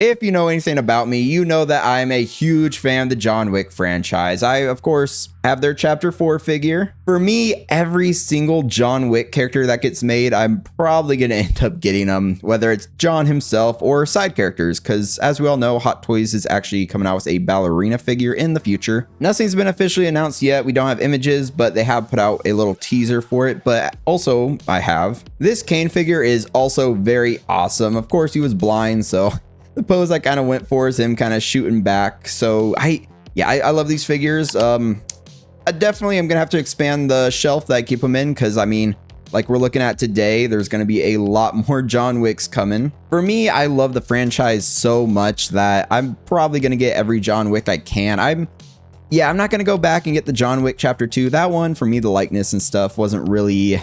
If you know anything about me, you know that I'm a huge fan of the John Wick franchise. I, of course, have their Chapter 4 figure. For me, every single John Wick character that gets made, I'm probably going to end up getting them, whether it's John himself or side characters, because as we all know, Hot Toys is actually coming out with a ballerina figure in the future. Nothing's been officially announced yet. We don't have images, but they have put out a little teaser for it. But also, I have. This Kane figure is also very awesome. Of course, he was blind, so the pose I kind of went for is him kind of shooting back. So I love these figures. I definitely am gonna have to expand the shelf that I keep them in, because I mean, like we're looking at today, there's gonna be a lot more John Wicks coming. For me, I love the franchise so much that I'm probably gonna get every John Wick I can. I'm not gonna go back and get the John Wick Chapter 2. That one, for me, the likeness and stuff wasn't really,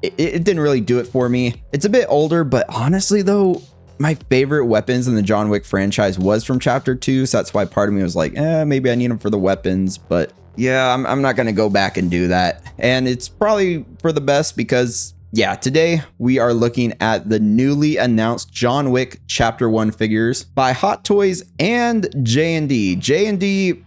it didn't really do it for me. It's a bit older, but honestly though, my favorite weapons in the John Wick franchise was from Chapter 2, so that's why part of me was like, maybe I need them for the weapons, but yeah, I'm not going to go back and do that. And it's probably for the best because, yeah, today we are looking at the newly announced John Wick Chapter 1 figures by Hot Toys and JND. JND,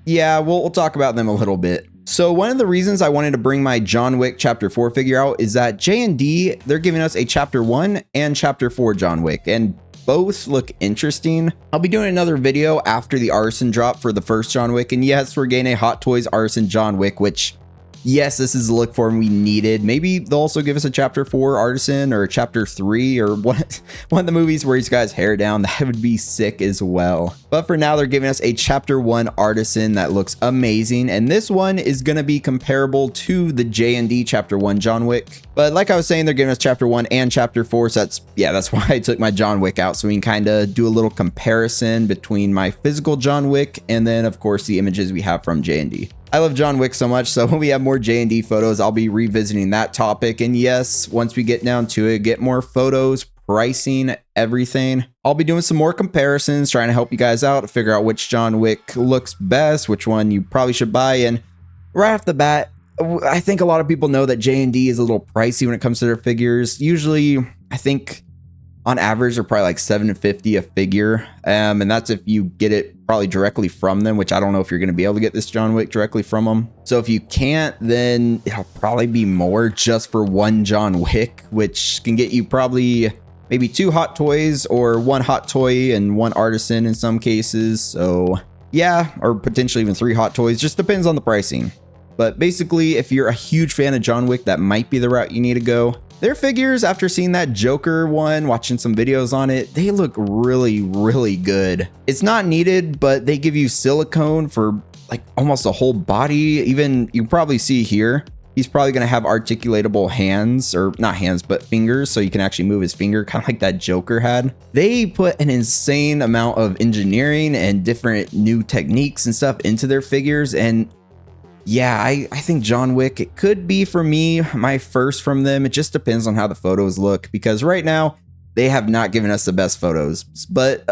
yeah, we'll talk about them a little bit. So one of the reasons I wanted to bring my John Wick Chapter 4 figure out is that JND, they're giving us a Chapter 1 and Chapter 4 John Wick, and both look interesting. I'll be doing another video after the Artisan drop for the first John Wick, and yes, we're getting a Hot Toys Artisan John Wick, which, yes, this is the look form we needed. Maybe they'll also give us a Chapter 4 Artisan or a Chapter 3 or one of the movies where he's got his hair down. That would be sick as well. But for now, they're giving us a Chapter 1 Artisan that looks amazing. And this one is going to be comparable to the JND Chapter 1 John Wick. But like I was saying, they're giving us Chapter 1 and Chapter 4. So that's why I took my John Wick out. So we can kind of do a little comparison between my physical John Wick and then, of course, the images we have from JND. I love John Wick so much, so when we have more JND photos, I'll be revisiting that topic. And yes, once we get down to it, get more photos, pricing, everything, I'll be doing some more comparisons, trying to help you guys out, figure out which John Wick looks best, which one you probably should buy. And right off the bat, I think a lot of people know that JND is a little pricey when it comes to their figures. Usually, I think on average, they're probably like $750 a figure. And that's if you get it probably directly from them, which I don't know if you're going to be able to get this John Wick directly from them. So if you can't, then it'll probably be more just for one John Wick, which can get you probably maybe 2 Hot Toys or 1 Hot Toy and 1 Artisan in some cases. So yeah, or potentially even 3 Hot Toys, just depends on the pricing. But basically, if you're a huge fan of John Wick, that might be the route you need to go. Their figures, after seeing that Joker one, watching some videos on it, they look really, really good. It's not needed, but they give you silicone for like almost a whole body. Even you probably see here, he's probably going to have articulatable hands, or not hands, but fingers. So you can actually move his finger, kind of like that Joker had. They put an insane amount of engineering and different new techniques and stuff into their figures. And yeah, I think John Wick, it could be for me, my first from them. It just depends on how the photos look, because right now they have not given us the best photos. But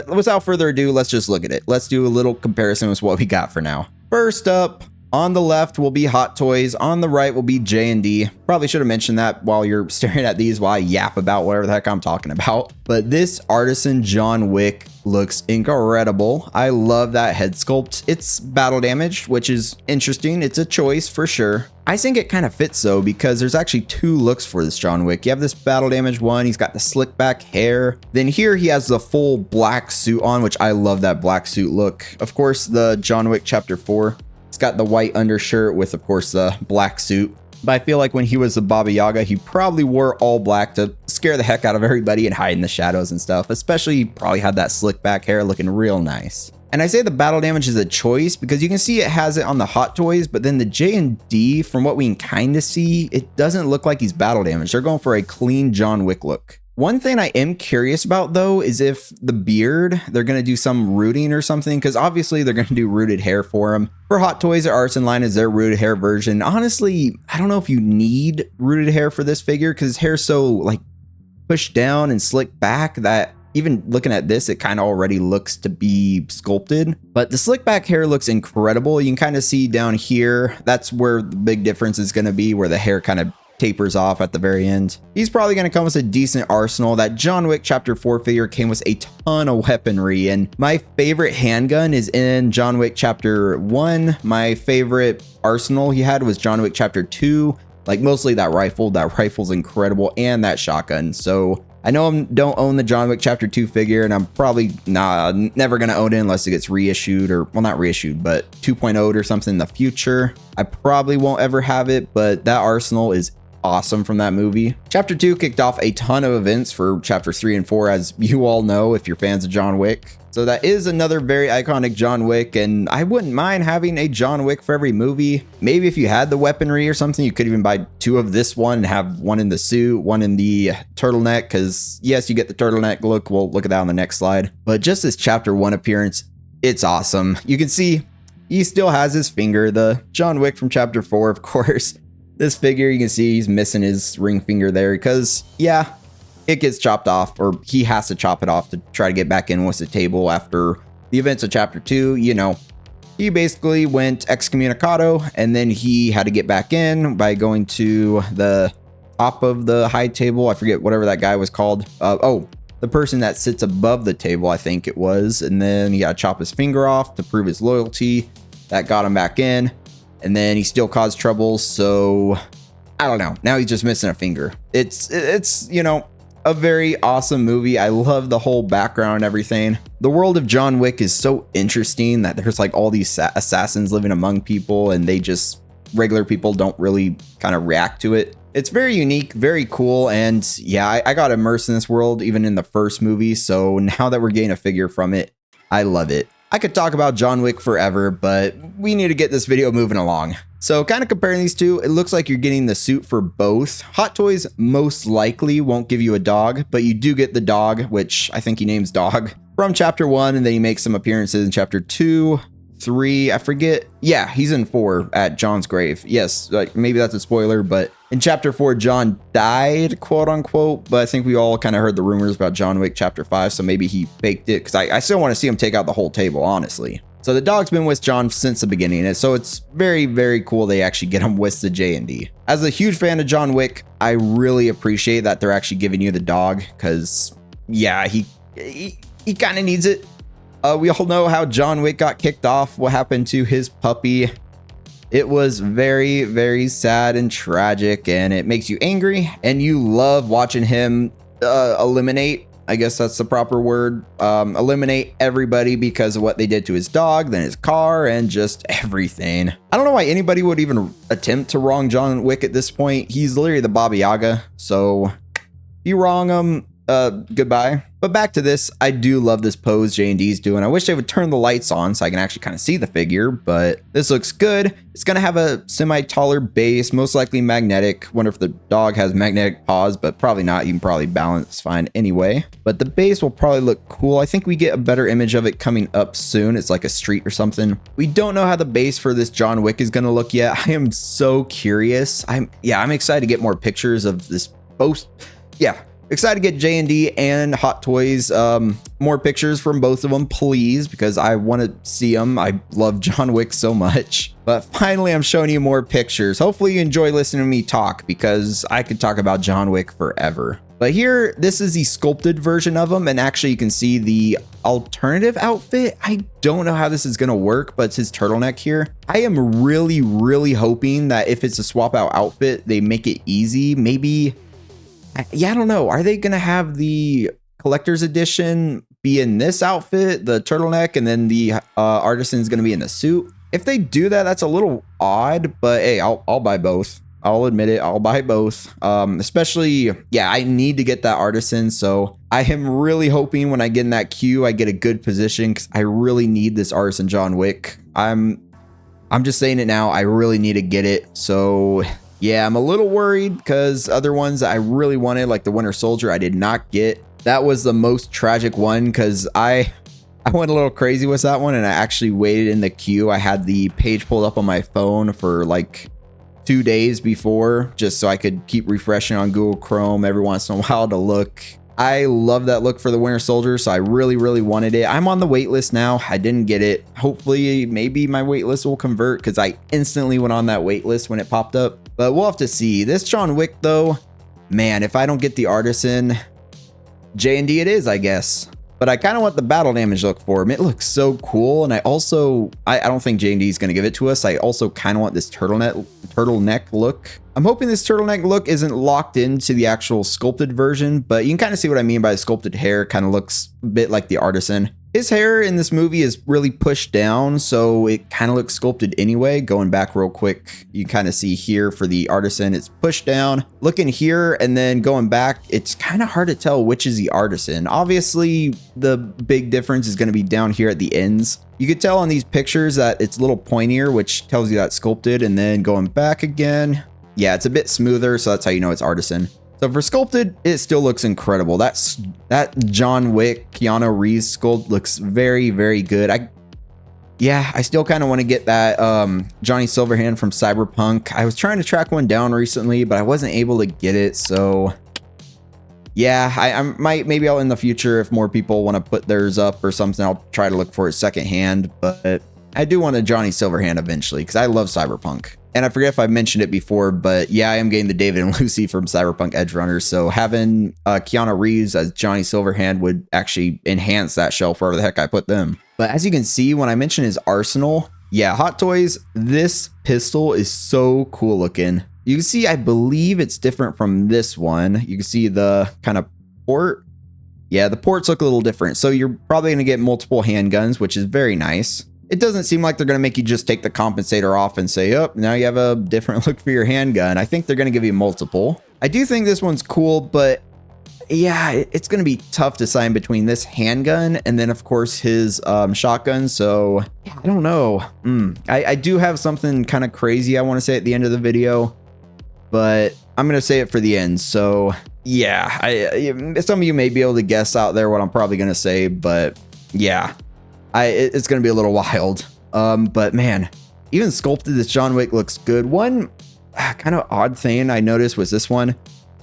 without further ado, let's just look at it. Let's do a little comparison with what we got for now. First up, on the left will be Hot Toys. On the right will be JND. Probably should have mentioned that while you're staring at these while I yap about whatever the heck I'm talking about. But this Artisan John Wick looks incredible. I love that head sculpt. It's battle damaged, which is interesting. It's a choice for sure. I think it kind of fits though, because there's actually 2 looks for this John Wick. You have this battle damaged one. He's got the slick back hair. Then here he has the full black suit on, which I love that black suit look. Of course, the John Wick Chapter 4. It's got the white undershirt with, of course, the black suit. But I feel like when he was the Baba Yaga, he probably wore all black to scare the heck out of everybody and hide in the shadows and stuff. Especially, he probably had that slick back hair looking real nice. And I say the battle damage is a choice because you can see it has it on the Hot Toys, but then the JND, from what we can kind of see, it doesn't look like he's battle damaged. They're going for a clean John Wick look. One thing I am curious about though is if the beard, they're going to do some rooting or something, because obviously they're going to do rooted hair for him. For Hot Toys, their Artisan line is their rooted hair version. Honestly, I don't know if you need rooted hair for this figure because his hair's so like pushed down and slicked back that even looking at this, it kind of already looks to be sculpted. But the slick back hair looks incredible. You can kind of see down here, that's where the big difference is going to be, where the hair kind of tapers off at the very end. He's probably going to come with a decent arsenal. That John Wick Chapter 4 figure came with a ton of weaponry, and my favorite handgun is in John Wick Chapter 1. My favorite arsenal he had was John Wick Chapter 2, like mostly that rifle. That rifle's incredible, and that shotgun. So I know I don't own the John Wick Chapter 2 figure, and I'm probably never going to own it unless it gets reissued, or, well, not reissued, but 2.0'd or something in the future. I probably won't ever have it, but that arsenal is awesome from that movie. Chapter 2 kicked off a ton of events for Chapters 3 and 4, as you all know if you're fans of John Wick. So that is another very iconic John Wick, and I wouldn't mind having a John Wick for every movie. Maybe if you had the weaponry or something, you could even buy 2 of this one and have one in the suit, one in the turtleneck, because yes, you get the turtleneck look. We'll look at that on the next slide. But just this Chapter 1 appearance, it's awesome. You can see he still has his finger. The John Wick from Chapter 4, of course. This figure, you can see he's missing his ring finger there because, yeah, it gets chopped off, or he has to chop it off to try to get back in with the table after the events of Chapter 2. You know, he basically went excommunicado, and then he had to get back in by going to the top of the high table. I forget whatever that guy was called. The person that sits above the table, I think it was. And then he got to chop his finger off to prove his loyalty. That got him back in. And then he still caused trouble. So I don't know. Now he's just missing a finger. It's you know, a very awesome movie. I love the whole background and everything. The world of John Wick is so interesting that there's like all these assassins living among people, and they just, regular people don't really kind of react to it. It's very unique, very cool, and yeah, I got immersed in this world even in the first movie, so now that we're getting a figure from it, I love it. I could talk about John Wick forever, but we need to get this video moving along. So kind of comparing these two, it looks like you're getting the suit for both. Hot Toys most likely won't give you a dog, but you do get the dog, which I think he names Dog, from Chapter 1, and then he makes some appearances in Chapter 2. 3, I forget. Yeah, he's in 4 at John's grave. Yes, like maybe that's a spoiler, but in Chapter 4, John died, quote unquote. But I think we all kind of heard the rumors about John Wick Chapter 5, so maybe he faked it, because I still want to see him take out the whole table, honestly. So the dog's been with John since the beginning, and so it's very, very cool they actually get him with the JND. As a huge fan of John Wick, I really appreciate that they're actually giving you the dog, because yeah, he kind of needs it. We all know how John Wick got kicked off, what happened to his puppy. It was very, very sad and tragic, and it makes you angry, and you love watching him eliminate, I guess that's the proper word, eliminate everybody because of what they did to his dog, then his car, and just everything. I don't know why anybody would even attempt to wrong John Wick at this point. He's literally the Baba Yaga, so if you wrong him, goodbye. But back to this, I do love this pose JND's doing. I wish they would turn the lights on so I can actually kind of see the figure, but this looks good. It's gonna have a semi-taller base, most likely magnetic. Wonder if the dog has magnetic paws, but probably not. You can probably balance fine anyway. But the base will probably look cool. I think we get a better image of it coming up soon. It's like a street or something. We don't know how the base for this John Wick is gonna look yet. I am so curious. I'm excited to get more pictures of this both. Yeah. Excited to get JND and Hot Toys, more pictures from both of them, please, because I want to see them. I love John Wick so much. But finally, I'm showing you more pictures. Hopefully you enjoy listening to me talk, because I could talk about John Wick forever. But here, this is the sculpted version of him, and actually you can see the alternative outfit. I don't know how this is going to work, but it's his turtleneck here. I am really, really hoping that if it's a swap out outfit, they make it easy. Maybe... yeah, I don't know. Are they going to have the collector's edition be in this outfit, the turtleneck, and then the Artisan is going to be in the suit? If they do that, that's a little odd, but hey, I'll buy both. I'll admit it. I'll buy both. Especially, yeah, I need to get that Artisan. So I am really hoping when I get in that queue, I get a good position, because I really need this Artisan John Wick. I'm just saying it now. I really need to get it. So... yeah, I'm a little worried because other ones I really wanted, like the Winter Soldier, I did not get. That was the most tragic one because I went a little crazy with that one, and I actually waited in the queue. I had the page pulled up on my phone for like 2 days before, just so I could keep refreshing on Google Chrome every once in a while to look. I love that look for the Winter Soldier, so I really, really wanted it. I'm on the wait list now. I didn't get it. Hopefully, maybe my wait list will convert, because I instantly went on that wait list when it popped up. but we'll have to see. This John Wick though, man, if I don't get the Artisan, JND it is, I guess. But I kind of want the battle damage look for him. It looks so cool. And I also, I don't think JND is going to give it to us. I also kind of want this turtleneck look. I'm hoping this turtleneck look isn't locked into the actual sculpted version, but you can kind of see what I mean by the sculpted hair. Kind of looks a bit like the Artisan. His hair in this movie is really pushed down, so it kind of looks sculpted anyway. Going back real quick, you kind of see here for the Artisan, it's pushed down. Looking here and then going back, it's kind of hard to tell which is the Artisan. Obviously, the big difference is going to be down here at the ends. You could tell on these pictures that it's a little pointier, which tells you that's sculpted, and then going back again, yeah, it's a bit smoother, so that's how you know it's Artisan. So for sculpted, it still looks incredible. That John Wick, Keanu Reeves sculpt looks very, very good. I still kind of want to get that Johnny Silverhand from Cyberpunk. I was trying to track one down recently, but I wasn't able to get it. So yeah, I might, maybe I'll in the future, if more people want to put theirs up or something, I'll try to look for it secondhand. But I do want a Johnny Silverhand eventually because I love Cyberpunk. And I forget if I mentioned it before, but yeah, I am getting the David and Lucy from Cyberpunk Edge Runners. So having Keanu Reeves as Johnny Silverhand would actually enhance that shelf wherever the heck I put them. But as you can see, when I mention his arsenal, yeah, Hot Toys, this pistol is so cool looking. You can see, I believe it's different from this one. You can see the kind of port. Yeah, the ports look a little different. So you're probably going to get multiple handguns, which is very nice. It doesn't seem like they're going to make you just take the compensator off and say, oh, now you have a different look for your handgun. I think they're going to give you multiple. I do think this one's cool, but yeah, it's going to be tough to decide between this handgun and then, of course, his shotgun. So yeah, I don't know. I do have something kind of crazy I want to say at the end of the video, but I'm going to say it for the end. So yeah, some of you may be able to guess out there what I'm probably going to say, but yeah. It's going to be a little wild. But man, even sculpted, this John Wick looks good. One kind of odd thing I noticed was this one.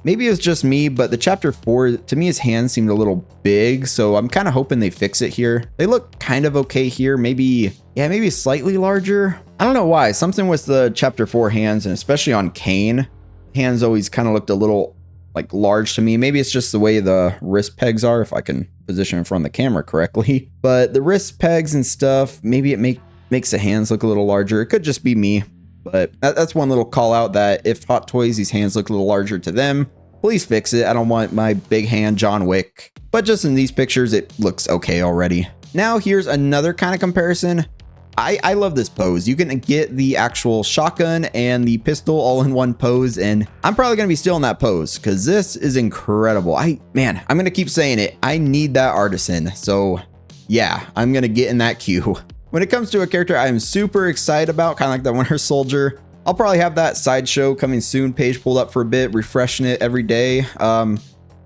Maybe it was just me, but the chapter 4, to me, his hands seemed a little big. So I'm kind of hoping they fix it here. They look kind of okay here. Maybe slightly larger. I don't know why. Something with the chapter 4 hands, and especially on Kane, hands always kind of looked a little like large to me. Maybe it's just the way the wrist pegs are, if I can position in front of the camera correctly. But the wrist pegs and stuff, maybe it makes the hands look a little larger. It could just be me, but that's one little call out, that if Hot Toys, these hands look a little larger to them, please fix it. I don't want my big hand John Wick, but just in these pictures, it looks okay already. Now here's another kind of comparison. I love this pose. You can get the actual shotgun and the pistol all in one pose, and I'm probably going to be still in that pose because this is incredible. Man, I'm going to keep saying it. I need that Artisan. So yeah, I'm going to get in that queue. When it comes to a character I'm super excited about, kind of like the Winter Soldier, I'll probably have that sideshow coming soon page pulled up for a bit, refreshing it every day.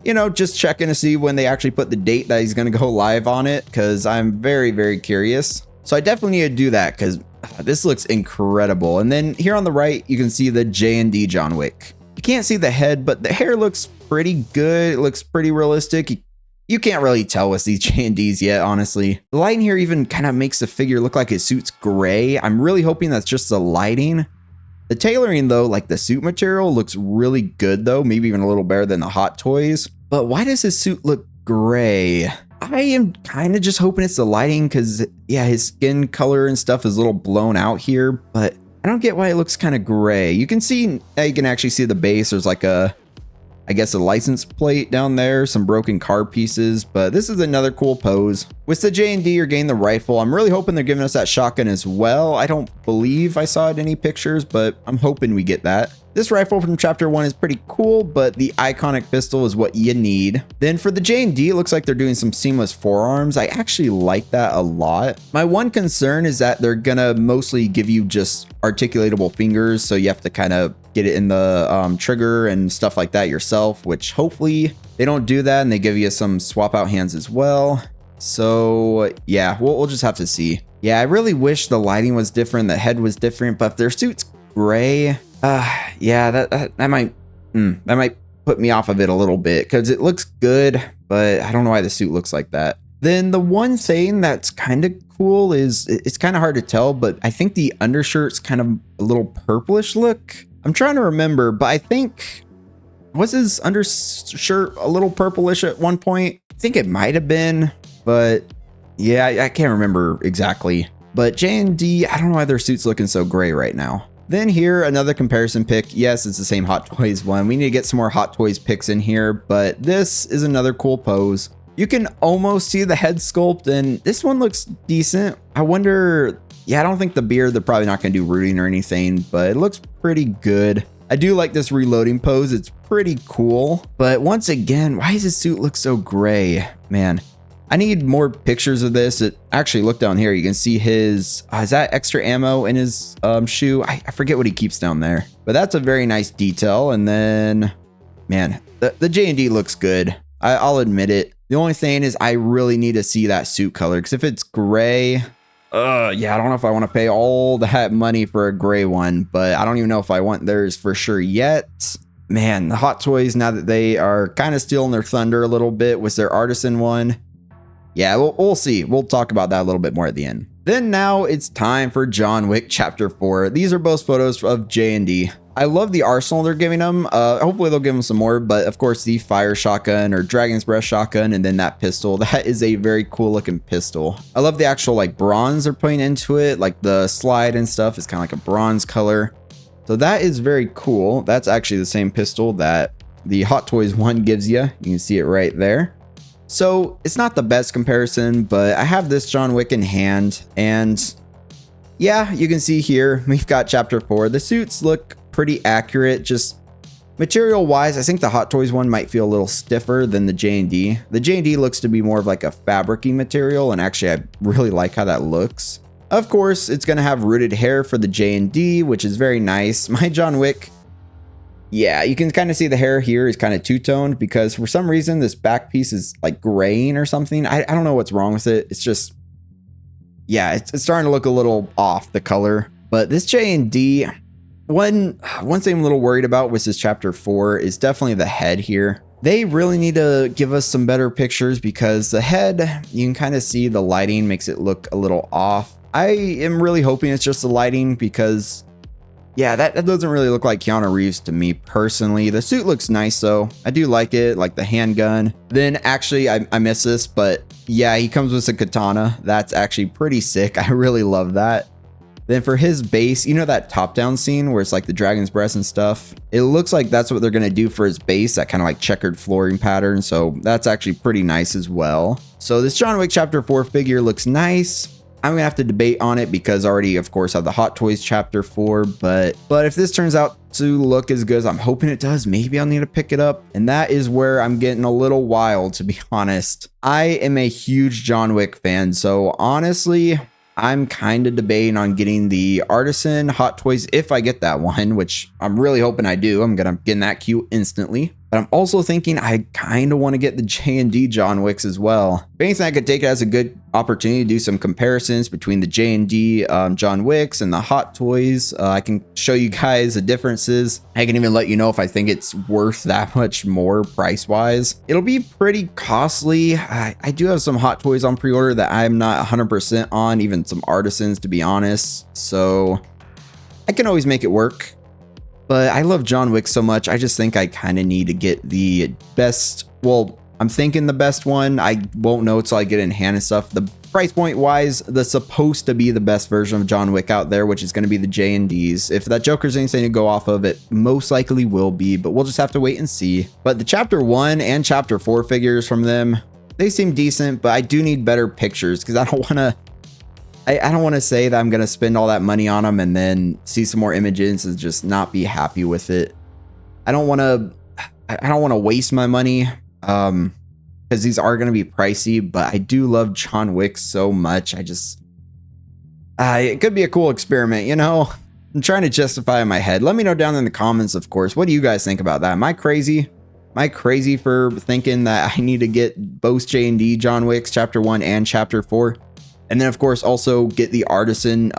You know, just checking to see when they actually put the date that he's going to go live on it, because I'm very, very curious. So I definitely need to do that because this looks incredible. And then here on the right, you can see the JND John Wick. You can't see the head, but the hair looks pretty good. It looks pretty realistic. You can't really tell with these JNDs yet, honestly. The lighting here even kind of makes the figure look like his suit's gray. I'm really hoping that's just the lighting. The tailoring though, like the suit material, looks really good though. Maybe even a little better than the Hot Toys. But why does his suit look gray? I am kind of just hoping it's the lighting because, yeah, his skin color and stuff is a little blown out here, but I don't get why it looks kind of gray. You can see, you can actually see the base. There's like a, I guess, a license plate down there, some broken car pieces, but this is another cool pose. With the JND, you're getting the rifle. I'm really hoping they're giving us that shotgun as well. I don't believe I saw it in any pictures, but I'm hoping we get that. This rifle from chapter 1 is pretty cool, but the iconic pistol is what you need. Then for the JND, it looks like they're doing some seamless forearms. I actually like that a lot. My one concern is that they're gonna mostly give you just articulatable fingers, so you have to kind of get it in the trigger and stuff like that yourself, which hopefully they don't do that and they give you some swap out hands as well. So yeah, we'll just have to see. Yeah, I really wish the lighting was different, the head was different, but if their suit's gray, yeah, that might put me off of it a little bit because it looks good, but I don't know why the suit looks like that. Then the one thing that's kind of cool is it's kind of hard to tell, but I think the undershirt's kind of a little purplish look. I'm trying to remember, but I think, was his undershirt a little purplish at one point? I think it might have been, but yeah, I can't remember exactly. But JND, I don't know why their suit's looking so gray right now. Then here, another comparison pic. Yes, it's the same Hot Toys one. We need to get some more Hot Toys pics in here, but this is another cool pose. You can almost see the head sculpt, and this one looks decent. I wonder, yeah, I don't think the beard, they're probably not gonna do rooting or anything, but it looks pretty good. I do like this reloading pose. It's pretty cool. But once again, why does his suit look so gray? Man, I need more pictures of this. Actually, look down here. You can see his, is that extra ammo in his shoe? I forget what he keeps down there. But that's a very nice detail. And then, man, the J&D looks good. I'll admit it. The only thing is I really need to see that suit color. Because if it's gray, yeah, I don't know if I want to pay all that money for a gray one, but I don't even know if I want theirs for sure yet. Man, the Hot Toys, now that they are kind of stealing their thunder a little bit, was their Artisan one. Yeah, we'll see. We'll talk about that a little bit more at the end. Then now it's time for John Wick Chapter 4. These are both photos of JND. I love the arsenal they're giving them. Hopefully they'll give them some more, but of course the fire shotgun or dragon's breath shotgun, and then that pistol. That is a very cool looking pistol. I love the actual like bronze they're putting into it, like the slide and stuff is kind of like a bronze color. So that is very cool. That's actually the same pistol that the Hot Toys one gives you. You can see it right there. So it's not the best comparison, but I have this John Wick in hand, and yeah, you can see here we've got Chapter 4. The suits look pretty accurate. Just material wise, I think the Hot Toys one might feel a little stiffer than the J&D. The J&D looks to be more of like a fabricy material, and actually I really like how that looks. Of course, it's going to have rooted hair for the J&D, which is very nice. My John Wick, yeah, you can kind of see the hair here is kind of two-toned because for some reason this back piece is like graying or something. I don't know what's wrong with it. It's just, yeah, it's starting to look a little off, the color. But this J&D, one thing I'm a little worried about with this Chapter 4 is definitely the head here. They really need to give us some better pictures because the head, you can kind of see the lighting makes it look a little off. I am really hoping it's just the lighting because, yeah, that doesn't really look like Keanu Reeves to me personally. The suit looks nice though. I do like it, like the handgun. Then actually, I miss this, but yeah, he comes with a katana. That's actually pretty sick. I really love that. Then for his base, you know that top-down scene where it's like the dragon's breath and stuff? It looks like that's what they're going to do for his base, that kind of like checkered flooring pattern. So that's actually pretty nice as well. So this John Wick Chapter 4 figure looks nice. I'm gonna have to debate on it because I already, of course, have the Hot Toys Chapter 4, but if this turns out to look as good as I'm hoping it does, maybe I'll need to pick it up. And that is where I'm getting a little wild, to be honest. I am a huge John Wick fan, so honestly, I'm kind of debating on getting the Artisan Hot Toys if I get that one, which I'm really hoping I do. I'm gonna get in that queue instantly. But I'm also thinking I kind of want to get the J&D John Wicks as well. If anything, I could take it as a good opportunity to do some comparisons between the J&D John Wicks and the Hot Toys. I can show you guys the differences. I can even let you know if I think it's worth that much more price-wise. It'll be pretty costly. I do have some Hot Toys on pre-order that I'm not 100% on, even some Artisans, to be honest. So I can always make it work. But I love John Wick so much, I just think I kind of need to get the best, well, I'm thinking the best one. I won't know until I get it in hand and stuff. The price point wise, the supposed to be the best version of John Wick out there, which is going to be the J&Ds. If that Joker's anything to go off of, it most likely will be, but we'll just have to wait and see. But the Chapter 1 and Chapter 4 figures from them, they seem decent, but I do need better pictures because I don't want to say that I'm going to spend all that money on them and then see some more images and just not be happy with it. I don't want to waste my money because these are going to be pricey, but I do love John Wick so much. It could be a cool experiment, you know? I'm trying to justify in my head. Let me know down in the comments, of course. What do you guys think about that? Am I crazy? Am I crazy for thinking that I need to get both J&D John Wicks Chapter 1 and Chapter 4? And then, of course, also get the Artisan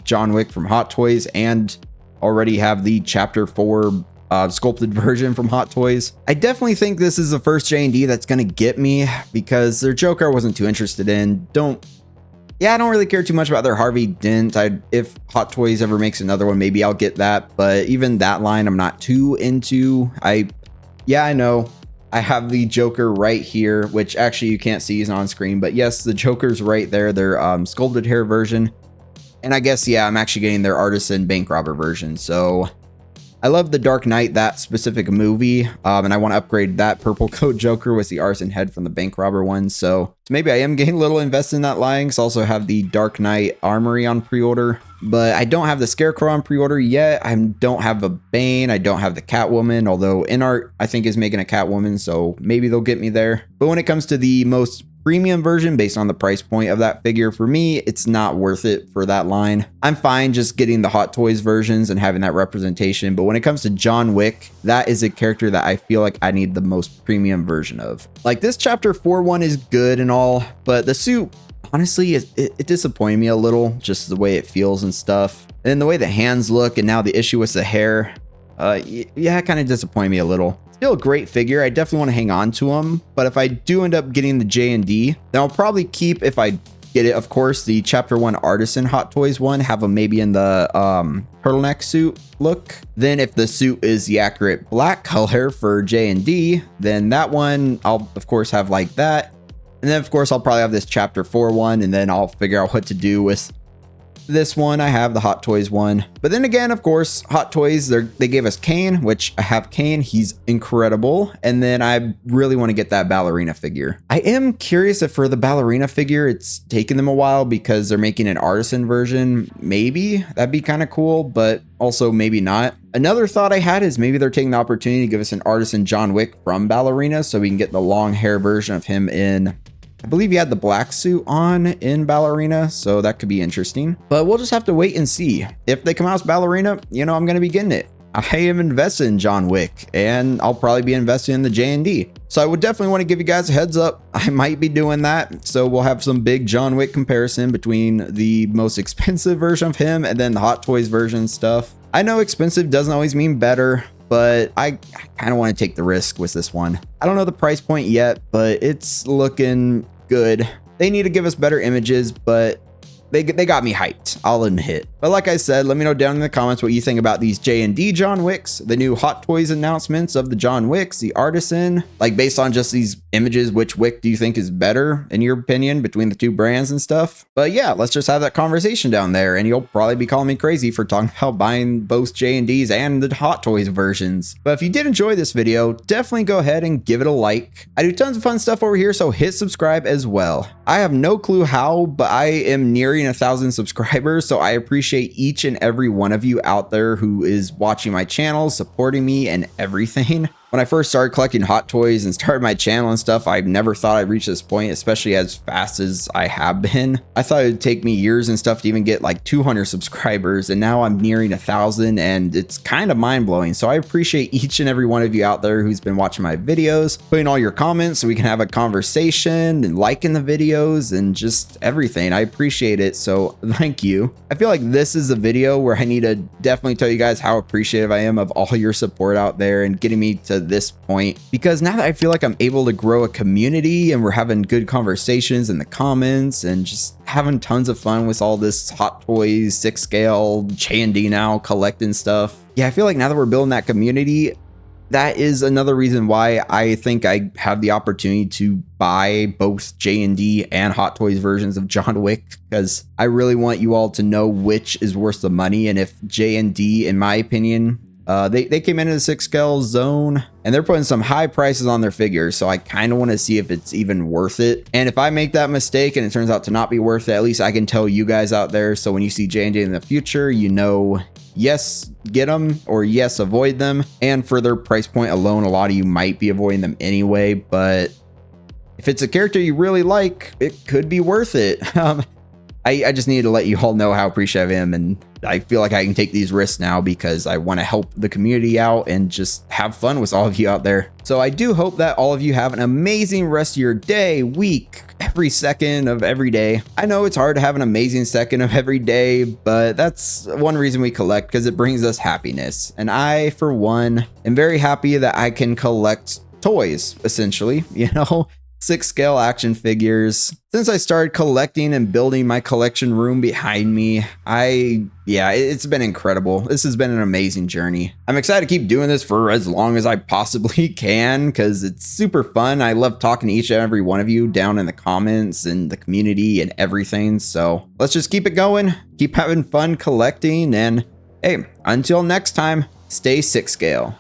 John Wick from Hot Toys and already have the Chapter 4 sculpted version from Hot Toys. I definitely think this is the first J&D that's going to get me because their Joker I wasn't too interested in. Don't yeah, I don't really care too much about their Harvey Dent. If Hot Toys ever makes another one, maybe I'll get that. But even that line, I'm not too into. Yeah, I know. I have the Joker right here, which actually you can't see, he's on screen. But yes, the Joker's right there. Their sculpted hair version. And I guess, yeah, I'm actually getting their Artisan bank robber version. So I love the Dark Knight, that specific movie. And I want to upgrade that purple coat Joker with the Artisan head from the bank robber one. So maybe I am getting a little invested in that line. Cause I also have the Dark Knight Armory on pre-order. But I don't have the Scarecrow on pre-order yet. I don't have a Bane. I don't have the Catwoman, although InArt, I think, is making a Catwoman, so maybe they'll get me there. But when it comes to the most premium version, based on the price point of that figure, for me, it's not worth it for that line. I'm fine just getting the Hot Toys versions and having that representation. But when it comes to John Wick, that is a character that I feel like I need the most premium version of. Like, this Chapter 4 one is good and all, but the suit, honestly, it disappointed me a little, just the way it feels and stuff. And the way the hands look, and now the issue with the hair, yeah, it kind of disappointed me a little. Still a great figure. I definitely want to hang on to him. But if I do end up getting the JND, then I'll probably keep, if I get it, of course, the Chapter 1 Artisan Hot Toys one, have him maybe in the turtleneck suit look. Then if the suit is the accurate black color for JND, then that one I'll, of course, have like that. And then, of course, I'll probably have this Chapter 4 one, and then I'll figure out what to do with this one. I have the Hot Toys one. But then again, of course, Hot Toys, they gave us Kane, which I have Kane. He's incredible. And then I really want to get that ballerina figure. I am curious if for the ballerina figure, it's taken them a while because they're making an Artisan version. Maybe that'd be kind of cool, but also maybe not. Another thought I had is maybe they're taking the opportunity to give us an Artisan John Wick from ballerina, so we can get the long hair version of him in, I believe he had the black suit on in ballerina, so that could be interesting. But we'll just have to wait and see. If they come out as ballerina, you know, I'm going to be getting it. I am invested in John Wick, and I'll probably be invested in the JND. So I would definitely want to give you guys a heads up. I might be doing that. So we'll have some big John Wick comparison between the most expensive version of him and then the Hot Toys version stuff. I know expensive doesn't always mean better, but I kind of want to take the risk with this one. I don't know the price point yet, but it's looking good. They need to give us better images, but they got me hyped, I'll admit. But like I said, let me know down in the comments what you think about these JND John Wicks, the new Hot Toys announcements of the John Wicks, the Artisan. Like, based on just these images, which Wick do you think is better in your opinion between the two brands and stuff? But yeah, let's just have that conversation down there, and you'll probably be calling me crazy for talking about buying both JNDs and the Hot Toys versions. But if you did enjoy this video, definitely go ahead and give it a like. I do tons of fun stuff over here, so hit subscribe as well. I have no clue how, but I am nearing 1,000 subscribers, so I appreciate each and every one of you out there who is watching my channel, supporting me and everything. When I first started collecting Hot Toys and started my channel and stuff, I never thought I'd reach this point, especially as fast as I have been. I thought it would take me years and stuff to even get like 200 subscribers, and now I'm nearing 1,000, and it's kind of mind-blowing. So I appreciate each and every one of you out there who's been watching my videos, putting all your comments so we can have a conversation, and liking the videos and just everything. I appreciate it, so thank you. I feel like this is a video where I need to definitely tell you guys how appreciative I am of all your support out there and getting me to this point, because now that I feel like I'm able to grow a community and we're having good conversations in the comments and just having tons of fun with all this Hot Toys 6 scale JND now collecting stuff. Yeah, I feel like now that we're building that community, that is another reason why I think I have the opportunity to buy both JND and Hot Toys versions of John Wick, because I really want you all to know which is worth the money. And if JND, in my opinion, they came into the 6 scale zone and they're putting some high prices on their figures. So I kind of want to see if it's even worth it. And if I make that mistake and it turns out to not be worth it, at least I can tell you guys out there. So when you see JND in the future, you know, yes, get them, or yes, avoid them. And for their price point alone, a lot of you might be avoiding them anyway. But if it's a character you really like, it could be worth it. I just need to let you all know how appreciative I am, and I feel like I can take these risks now because I want to help the community out and just have fun with all of you out there. So I do hope that all of you have an amazing rest of your day, week, every second of every day. I know it's hard to have an amazing second of every day, but that's one reason we collect, because it brings us happiness. And I, for one, am very happy that I can collect toys, essentially, you know? 6 scale action figures. Since I started collecting and building my collection room behind me, it's been incredible. This has been an amazing journey. I'm excited to keep doing this for as long as I possibly can because it's super fun. I love talking to each and every one of you down in the comments and the community and everything. So let's just keep it going, keep having fun collecting, and hey, until next time, stay 6 scale.